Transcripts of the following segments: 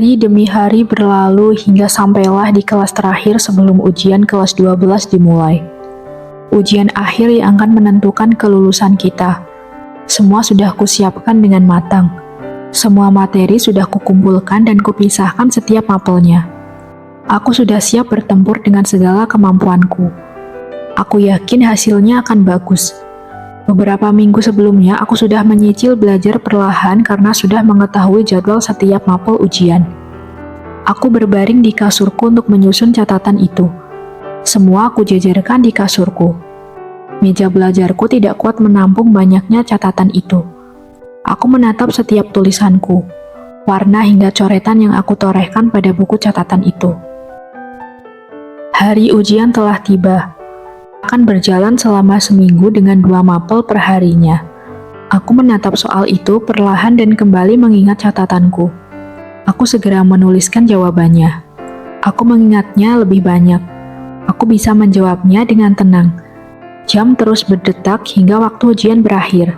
Hari demi hari berlalu hingga sampailah di kelas terakhir sebelum ujian kelas 12 dimulai. Ujian akhir yang akan menentukan kelulusan kita. Semua sudah kusiapkan dengan matang. Semua materi sudah kukumpulkan dan kupisahkan setiap mapelnya. Aku sudah siap bertempur dengan segala kemampuanku. Aku yakin hasilnya akan bagus. Beberapa minggu sebelumnya, aku sudah menyicil belajar perlahan karena sudah mengetahui jadwal setiap mapel ujian. Aku berbaring di kasurku untuk menyusun catatan itu. Semua aku jajarkan di kasurku. Meja belajarku tidak kuat menampung banyaknya catatan itu. Aku menatap setiap tulisanku, warna hingga coretan yang aku torehkan pada buku catatan itu. Hari ujian telah tiba. Akan berjalan selama seminggu dengan 2 mapel per harinya. Aku menatap soal itu perlahan dan kembali mengingat catatanku. Aku segera menuliskan jawabannya. Aku mengingatnya lebih banyak. Aku bisa menjawabnya dengan tenang. Jam terus berdetak hingga waktu ujian berakhir.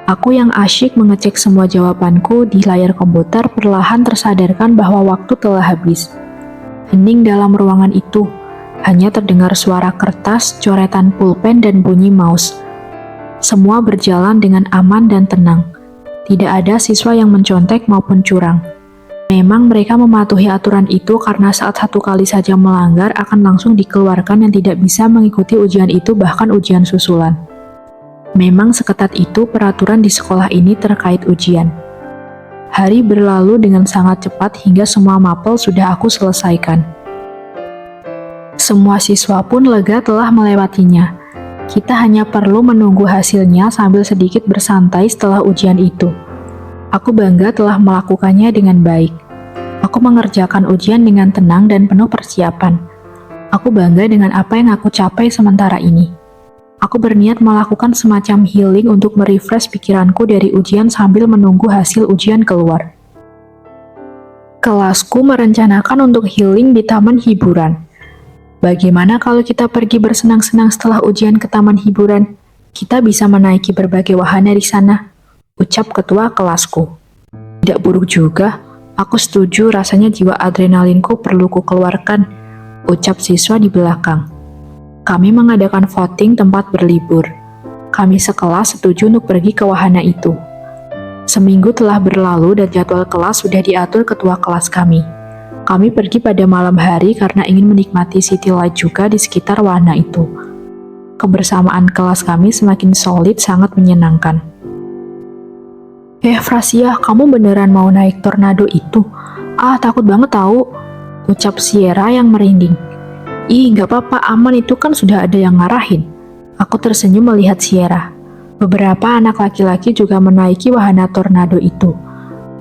Aku yang asyik mengecek semua jawabanku di layar komputer perlahan tersadarkan bahwa waktu telah habis. Hening dalam ruangan itu. Hanya terdengar suara kertas, coretan pulpen, dan bunyi mouse. Semua berjalan dengan aman dan tenang. Tidak ada siswa yang mencontek maupun curang. Memang mereka mematuhi aturan itu karena saat satu kali saja melanggar akan langsung dikeluarkan dan tidak bisa mengikuti ujian itu bahkan ujian susulan. Memang seketat itu peraturan di sekolah ini terkait ujian. Hari berlalu dengan sangat cepat hingga semua mapel sudah aku selesaikan. Semua siswa pun lega telah melewatinya. Kita hanya perlu menunggu hasilnya sambil sedikit bersantai setelah ujian itu. Aku bangga telah melakukannya dengan baik. Aku mengerjakan ujian dengan tenang dan penuh persiapan. Aku bangga dengan apa yang aku capai sementara ini. Aku berniat melakukan semacam healing untuk merefresh pikiranku dari ujian sambil menunggu hasil ujian keluar. Kelasku merencanakan untuk healing di taman hiburan. Bagaimana kalau kita pergi bersenang-senang setelah ujian ke taman hiburan? Kita bisa menaiki berbagai wahana di sana, ucap ketua kelasku. Tidak buruk juga, aku setuju, rasanya jiwa adrenalinku perlu kukeluarkan, ucap siswa di belakang. Kami mengadakan voting tempat berlibur. Kami sekelas setuju untuk pergi ke wahana itu. Seminggu telah berlalu dan jadwal kelas sudah diatur ketua kelas kami. Kami pergi pada malam hari karena ingin menikmati city light juga di sekitar wahana itu. Kebersamaan kelas kami semakin solid, sangat menyenangkan. Frasia, kamu beneran mau naik tornado itu? Takut banget tahu, ucap Sierra yang merinding. Nggak apa-apa, aman, itu kan sudah ada yang ngarahin. Aku tersenyum melihat Sierra. Beberapa anak laki-laki juga menaiki wahana tornado itu.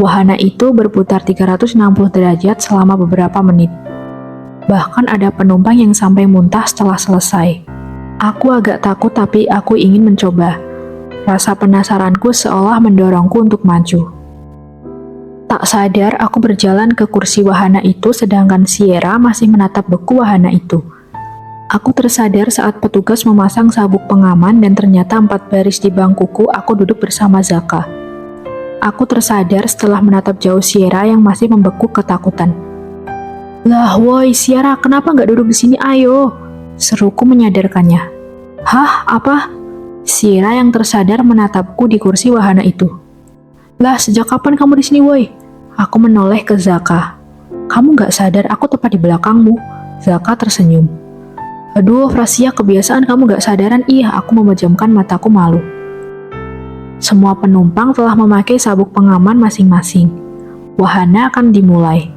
Wahana itu berputar 360 derajat selama beberapa menit. Bahkan ada penumpang yang sampai muntah setelah selesai. Aku agak takut tapi aku ingin mencoba. Rasa penasaranku seolah mendorongku untuk maju. Tak sadar aku berjalan ke kursi wahana itu sedangkan Sierra masih menatap beku wahana itu. Aku tersadar saat petugas memasang sabuk pengaman dan ternyata 4 baris di bangkuku aku duduk bersama Zaka. Aku tersadar setelah menatap jauh Sierra yang masih membekuk ketakutan. Lah woi Sierra, kenapa nggak duduk di sini, ayo? Seruku menyadarkannya. Hah, apa? Sierra yang tersadar menatapku di kursi wahana itu. Lah sejak kapan kamu di sini woi? Aku menoleh ke Zaka. Kamu nggak sadar aku tepat di belakangmu? Zaka tersenyum. Aduh Frasia, kebiasaan kamu nggak sadaran. Aku memejamkan mataku malu. Semua penumpang telah memakai sabuk pengaman masing-masing. Wahana akan dimulai.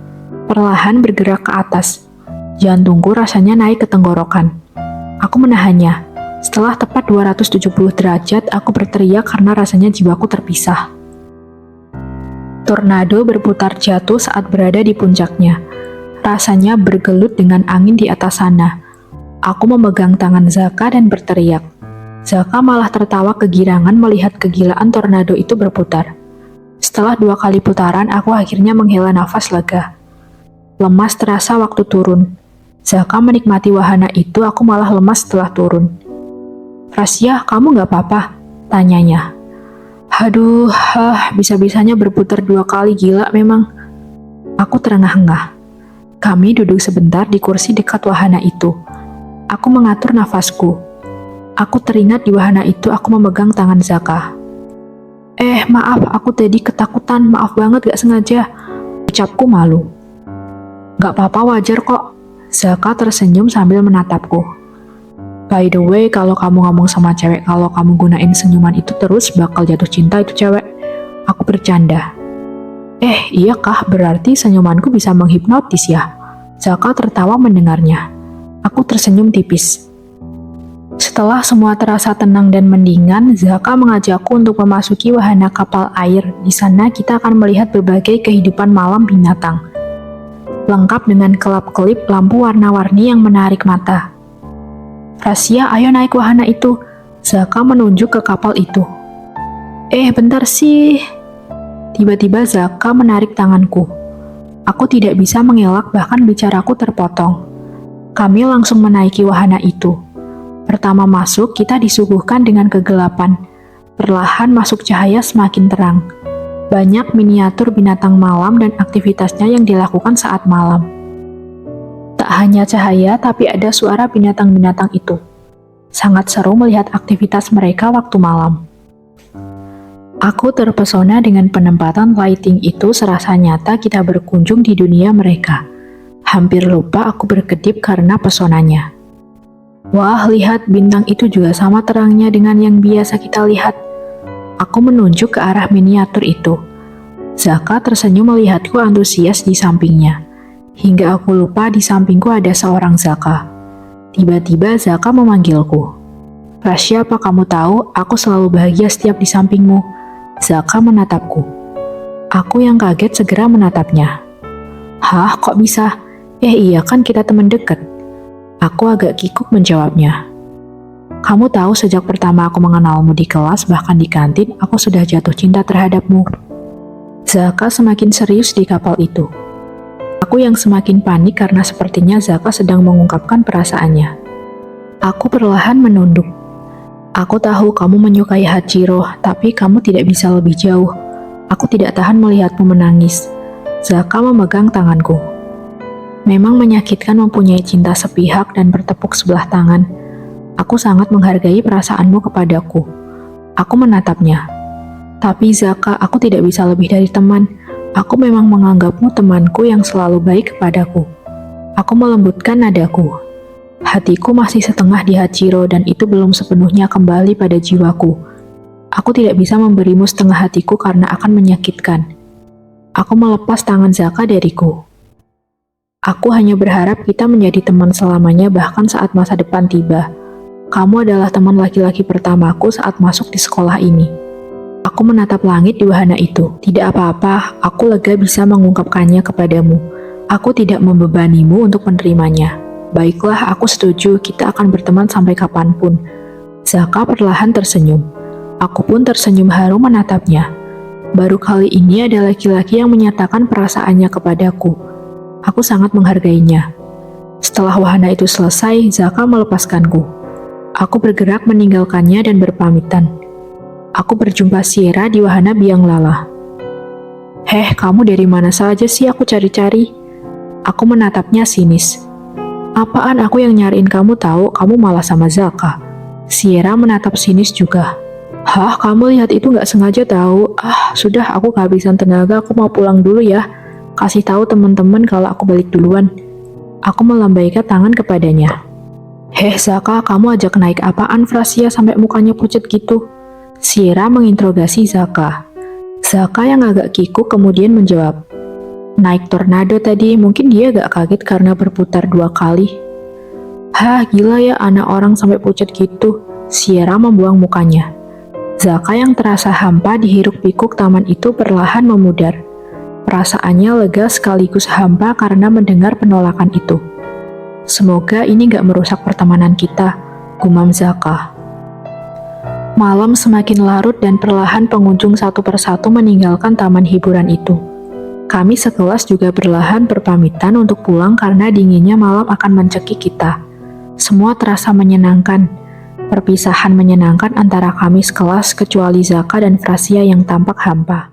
Perlahan bergerak ke atas. Jantungku rasanya naik ke tenggorokan. Aku menahannya. Setelah tepat 270 derajat, aku berteriak karena rasanya jiwaku terpisah. Tornado berputar jatuh saat berada di puncaknya. Rasanya bergelut dengan angin di atas sana. Aku memegang tangan Zaka dan berteriak. Zaka malah tertawa kegirangan melihat kegilaan tornado itu berputar. Setelah 2 kali putaran, aku akhirnya menghela nafas lega. Lemas terasa waktu turun. Zaka menikmati wahana itu, aku malah lemas setelah turun. Frasia, kamu nggak apa-apa? Tanyanya. Aduh, bisa-bisanya berputar 2 kali, gila memang. Aku terengah-engah. Kami duduk sebentar di kursi dekat wahana itu. Aku mengatur nafasku. Aku teringat di wahana itu aku memegang tangan Zaka. Maaf, aku tadi ketakutan. Maaf banget, gak sengaja. Ucapku malu. Gak apa-apa, wajar kok. Zaka tersenyum sambil menatapku. By the way, kalau kamu ngomong sama cewek kalau kamu gunain senyuman itu terus bakal jatuh cinta itu cewek. Aku bercanda. Iya kah? Berarti senyumanku bisa menghipnotis ya? Zaka tertawa mendengarnya. Aku tersenyum tipis. Setelah semua terasa tenang dan mendingan, Zaka mengajakku untuk memasuki wahana kapal air. Di sana kita akan melihat berbagai kehidupan malam binatang. Lengkap dengan kelap-kelip lampu warna-warni yang menarik mata. Rahasia, ayo naik wahana itu. Zaka menunjuk ke kapal itu. Bentar sih. Tiba-tiba Zaka menarik tanganku. Aku tidak bisa mengelak, bahkan bicaraku terpotong. Kami langsung menaiki wahana itu. Pertama masuk, kita disuguhkan dengan kegelapan. Perlahan masuk cahaya semakin terang. Banyak miniatur binatang malam dan aktivitasnya yang dilakukan saat malam. Tak hanya cahaya, tapi ada suara binatang-binatang itu. Sangat seru melihat aktivitas mereka waktu malam. Aku terpesona dengan penempatan lighting itu, serasa nyata kita berkunjung di dunia mereka. Hampir lupa aku berkedip karena pesonanya. Wah, lihat, bintang itu juga sama terangnya dengan yang biasa kita lihat. Aku menunjuk ke arah miniatur itu. Zaka tersenyum melihatku antusias di sampingnya. Hingga aku lupa di sampingku ada seorang Zaka. Tiba-tiba Zaka memanggilku. Rasya, apa kamu tahu, aku selalu bahagia setiap di sampingmu. Zaka menatapku. Aku yang kaget segera menatapnya. Hah, kok bisa? Iya kan kita teman dekat. Aku agak kikuk menjawabnya. Kamu tahu sejak pertama aku mengenalmu di kelas, bahkan di kantin, aku sudah jatuh cinta terhadapmu. Zaka semakin serius di kapal itu. Aku yang semakin panik karena sepertinya Zaka sedang mengungkapkan perasaannya. Aku perlahan menunduk. Aku tahu kamu menyukai Hachiro, tapi kamu tidak bisa lebih jauh. Aku tidak tahan melihatmu menangis. Zaka memegang tanganku. Memang menyakitkan mempunyai cinta sepihak dan bertepuk sebelah tangan. Aku sangat menghargai perasaanmu kepadaku. Aku menatapnya. Tapi Zaka, aku tidak bisa lebih dari teman. Aku memang menganggapmu temanku yang selalu baik kepadaku. Aku melembutkan nadaku. Hatiku masih setengah di Hachiro dan itu belum sepenuhnya kembali pada jiwaku. Aku tidak bisa memberimu setengah hatiku karena akan menyakitkan. Aku melepas tangan Zaka dariku. Aku hanya berharap kita menjadi teman selamanya bahkan saat masa depan tiba. Kamu adalah teman laki-laki pertamaku saat masuk di sekolah ini. Aku menatap langit di wahana itu. Tidak apa-apa, aku lega bisa mengungkapkannya kepadamu. Aku tidak membebanimu untuk menerimanya. Baiklah, aku setuju, kita akan berteman sampai kapanpun. Zaka perlahan tersenyum. Aku pun tersenyum haru menatapnya. Baru kali ini ada laki-laki yang menyatakan perasaannya kepadaku. Aku sangat menghargainya. Setelah wahana itu selesai, Zaka melepaskanku. Aku bergerak meninggalkannya dan berpamitan. Aku berjumpa Sierra di wahana biang lala. Kamu dari mana saja sih, aku cari-cari? Aku menatapnya sinis. Apaan, aku yang nyariin kamu tahu, kamu malah sama Zaka. Sierra menatap sinis juga. Hah, kamu lihat itu nggak sengaja tahu. Sudah, aku kehabisan tenaga, aku mau pulang dulu ya. Kasih tahu teman-teman kalau aku balik duluan. Aku melambaikan tangan kepadanya. Zaka, kamu ajak naik apaan Frasia sampai mukanya pucat gitu? Sierra menginterogasi Zaka. Zaka yang agak kikuk kemudian menjawab. Naik tornado tadi, mungkin dia gak kaget karena berputar 2 kali. Gila ya anak orang sampai pucat gitu. Sierra membuang mukanya. Zaka yang terasa hampa di hiruk-pikuk taman itu perlahan memudar. Perasaannya lega sekaligus hampa karena mendengar penolakan itu. Semoga ini gak merusak pertemanan kita, gumam Zaka. Malam semakin larut dan perlahan pengunjung satu persatu meninggalkan taman hiburan itu. Kami sekelas juga perlahan berpamitan untuk pulang karena dinginnya malam akan mencekik kita. Semua terasa menyenangkan. Perpisahan menyenangkan antara kami sekelas kecuali Zaka dan Frasia yang tampak hampa.